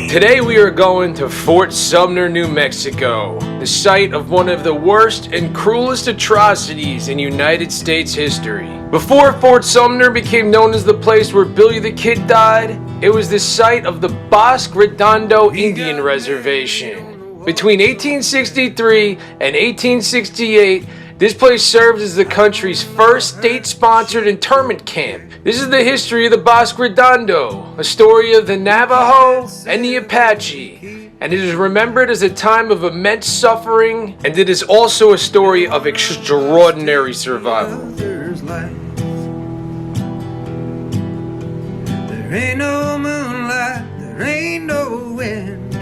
Today we are going to Fort Sumner, New Mexico, the site of one of the worst and cruelest atrocities in United States history. Before Fort Sumner became known as the place where Billy the Kid died, it was the site of the Bosque Redondo Indian Reservation. Between 1863 and 1868, this place served as the country's first state-sponsored internment camp. This is the history of the Bosque Redondo, a story of the Navajo and the Apache, and it is remembered as a time of immense suffering, and it is also a story of extraordinary survival. There ain't no moonlight, there ain't no wind.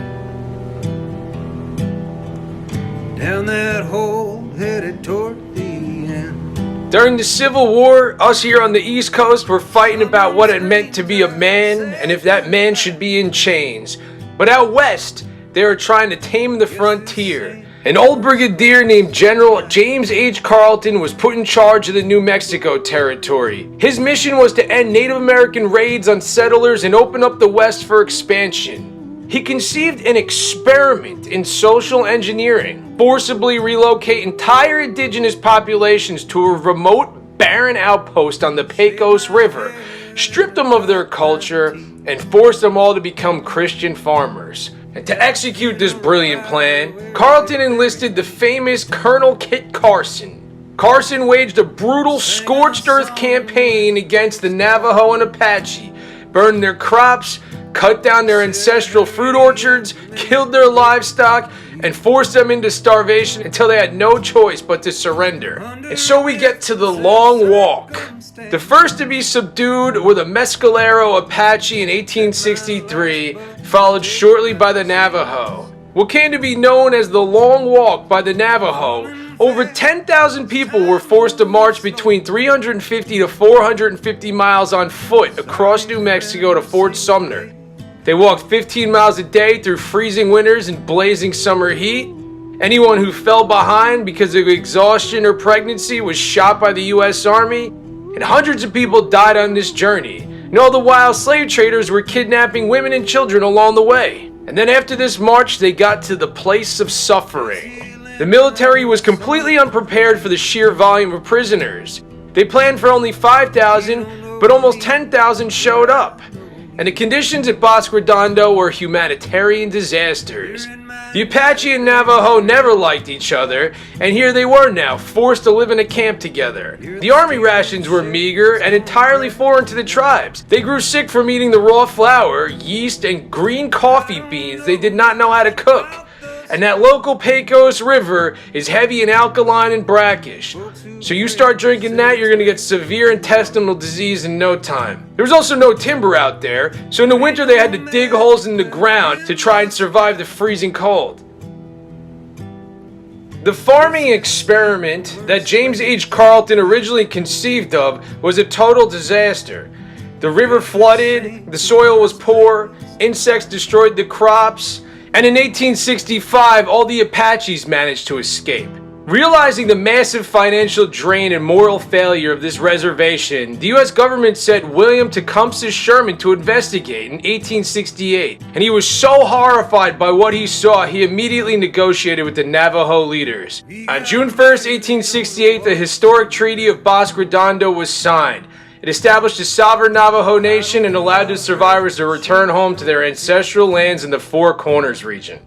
Down that hole headed toward the end. During the Civil War, us here on the East Coast were fighting about what it meant to be a man and if that man should be in chains. But out west, they were trying to tame the frontier. An old brigadier named General James H. Carleton was put in charge of the New Mexico territory. His mission was to end Native American raids on settlers and open up the West for expansion. He conceived an experiment in social engineering, forcibly relocate entire indigenous populations to a remote, barren outpost on the Pecos River, stripped them of their culture, and forced them all to become Christian farmers. And to execute this brilliant plan, Carleton enlisted the famous Colonel Kit Carson. Carson waged a brutal scorched earth campaign against the Navajo and Apache, burned their crops, cut down their ancestral fruit orchards, killed their livestock, and forced them into starvation until they had no choice but to surrender. And so we get to the Long Walk. The first to be subdued were the Mescalero Apache in 1863, followed shortly by the Navajo. What came to be known as the Long Walk by the Navajo, over 10,000 people were forced to march between 350 to 450 miles on foot across New Mexico to Fort Sumner. They walked 15 miles a day through freezing winters and blazing summer heat. Anyone who fell behind because of exhaustion or pregnancy was shot by the U.S. Army, and hundreds of people died on this journey. And all the while, slave traders were kidnapping women and children along the way. And then after this march, they got to the place of suffering. The military was completely unprepared for the sheer volume of prisoners. They planned for only 5,000, but almost 10,000 showed up. And the conditions at Bosque Redondo were humanitarian disasters. The Apache and Navajo never liked each other, and here they were now, forced to live in a camp together. The army rations were meager and entirely foreign to the tribes. They grew sick from eating the raw flour, yeast, and green coffee beans they did not know how to cook. And that local Pecos River is heavy and alkaline and brackish. So you start drinking that, you're going to get severe intestinal disease in no time. There was also no timber out there, so in the winter they had to dig holes in the ground to try and survive the freezing cold. The farming experiment that James H. Carleton originally conceived of was a total disaster. The river flooded, the soil was poor, insects destroyed the crops, and in 1865, all the Apaches managed to escape. Realizing the massive financial drain and moral failure of this reservation, the U.S. government sent William Tecumseh Sherman to investigate in 1868. And he was so horrified by what he saw, he immediately negotiated with the Navajo leaders. On June 1st, 1868, the historic Treaty of Bosque Redondo was signed. It established a sovereign Navajo nation and allowed the survivors to return home to their ancestral lands in the Four Corners region.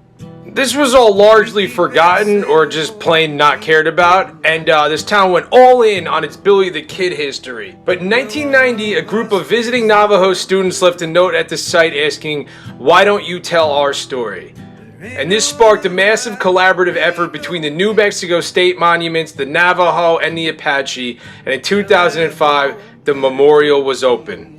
This was all largely forgotten or just plain not cared about, and this town went all in on its Billy the Kid history. But in 1990, a group of visiting Navajo students left a note at the site asking, "Why don't you tell our story?" And this sparked a massive collaborative effort between the New Mexico State Monuments, the Navajo, and the Apache, and in 2005, the memorial was open.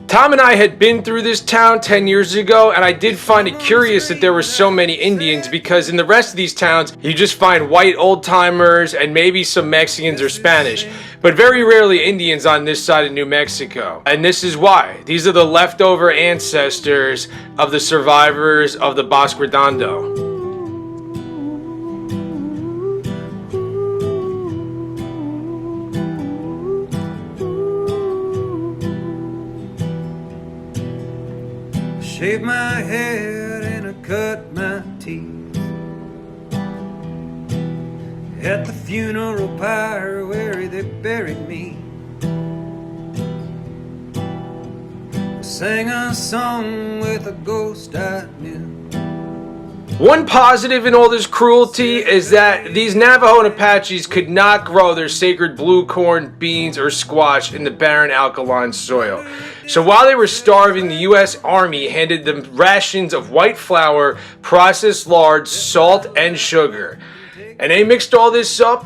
Thom and I had been through this town 10 years ago, and I did find it curious that there were so many Indians, because in the rest of these towns, you just find white old-timers and maybe some Mexicans or Spanish, but very rarely Indians on this side of New Mexico. And this is why. These are the leftover ancestors of the survivors of the Bosque Redondo. shaved my head and I cut my teeth. At the funeral pyre where they buried me, I sang a song with a ghost I knew. One positive in all this cruelty is that these Navajo and Apaches could not grow their sacred blue corn, beans, or squash in the barren alkaline soil. So while they were starving, the U.S. Army handed them rations of white flour, processed lard, salt, and sugar. And they mixed all this up,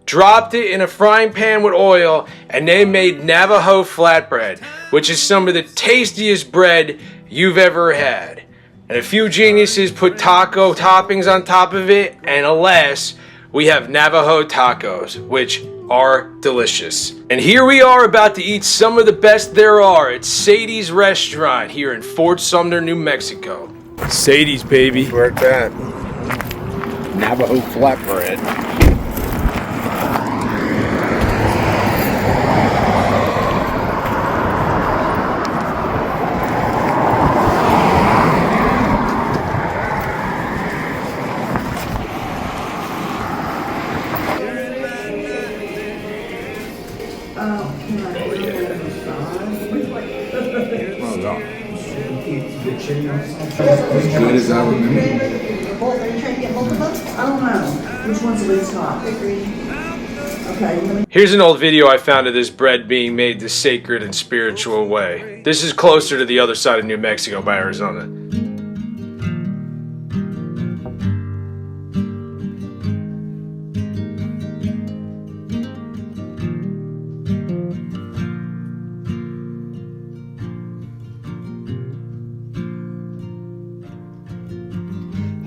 dropped it in a frying pan with oil, and they made Navajo flatbread, which is some of the tastiest bread you've ever had. And a few geniuses put taco toppings on top of it, and alas, we have Navajo tacos, which are delicious. And here we are about to eat some of the best there are at Sadie's Restaurant here in Fort Sumner, New Mexico. Sadie's, baby. Where it's at. Navajo flatbread. As good as I remember. Are you trying to get both of us? I don't know. Which one's the top? Okay. Here's an old video I found of this bread being made the sacred and spiritual way. This is closer to the other side of New Mexico by Arizona.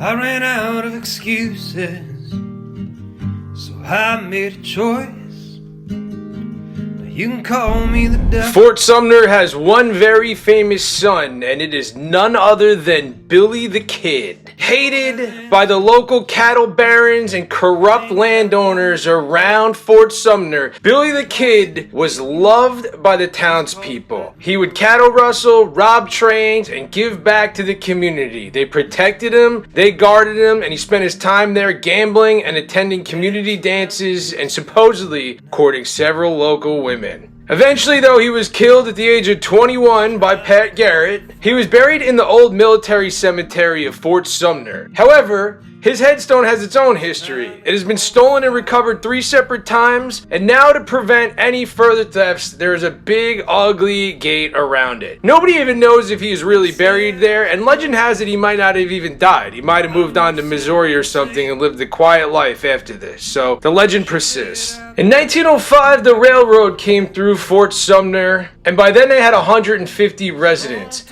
I ran out of excuses, so I made a choice. Now you can call me the devil. Fort Sumner has one very famous son, and it is none other than Billy the Kid. Hated by the local cattle barons and corrupt landowners around Fort Sumner, Billy the Kid was loved by the townspeople. He would cattle rustle, rob trains, and give back to the community. They protected him, they guarded him, and he spent his time there gambling and attending community dances and supposedly courting several local women. Eventually, though, he was killed at the age of 21 by Pat Garrett. He was buried in the old military cemetery of Fort Sumner. However, his headstone has its own history. It has been stolen and recovered 3 separate times, and now to prevent any further thefts, there is a big, ugly gate around it. Nobody even knows if he is really buried there, and legend has it he might not have even died. He might have moved on to Missouri or something and lived a quiet life after this, so the legend persists. In 1905, the railroad came through Fort Sumner, and by then they had 150 residents.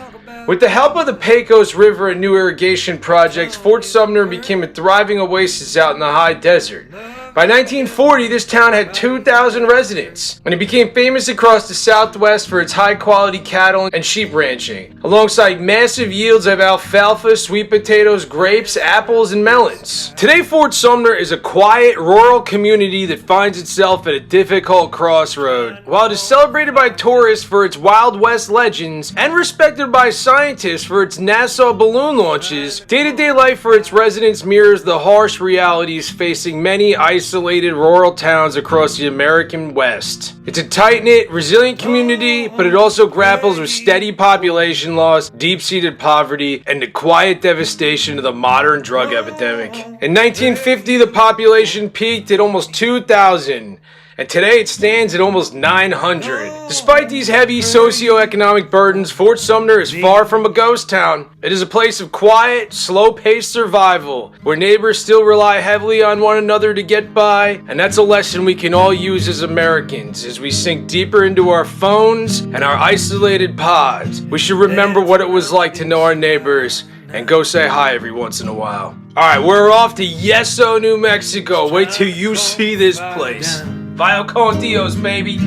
With the help of the Pecos River and new irrigation projects, Fort Sumner became a thriving oasis out in the high desert. By 1940, this town had 2,000 residents, and it became famous across the Southwest for its high-quality cattle and sheep ranching, alongside massive yields of alfalfa, sweet potatoes, grapes, apples, and melons. Today, Fort Sumner is a quiet, rural community that finds itself at a difficult crossroad. While it is celebrated by tourists for its Wild West legends and respected by scientists for its NASA balloon launches, day-to-day life for its residents mirrors the harsh realities facing many isolated rural towns across the American West. It's a tight-knit, resilient community, but it also grapples with steady population loss, deep-seated poverty, and the quiet devastation of the modern drug epidemic. In 1950, the population peaked at almost 2,000. And today it stands at almost 900. Despite these heavy socioeconomic burdens, Fort Sumner is far from a ghost town. It is a place of quiet, slow-paced survival, where neighbors still rely heavily on one another to get by, and that's a lesson we can all use as Americans as we sink deeper into our phones and our isolated pods. We should remember what it was like to know our neighbors and go say hi every once in a while. Alright, we're off to Yeso, New Mexico. Wait till you see this place. Vio con Dios, baby.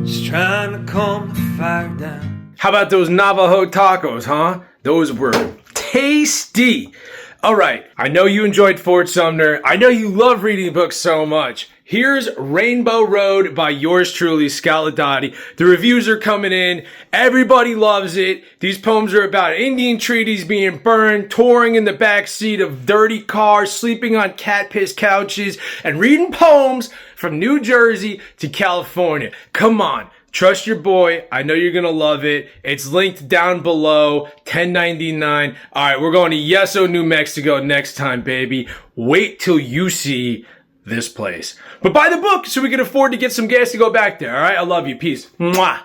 Just trying to calm the fire down. How about those Navajo tacos, huh? Those were tasty. Alright, I know you enjoyed Fort Sumner. I know you love reading books so much. Here's Rainbow Road by yours truly, Scott Laudati. The reviews are coming in. Everybody loves it. These poems are about Indian treaties being burned, touring in the backseat of dirty cars, sleeping on cat piss couches, and reading poems from New Jersey to California. Come on. Trust your boy. I know you're going to love it. It's linked down below. $10.99. All right, we're going to Yeso, New Mexico next time, baby. Wait till you see this place. But buy the book so we can afford to get some gas to go back there. All right, I love you. Peace. Mwah.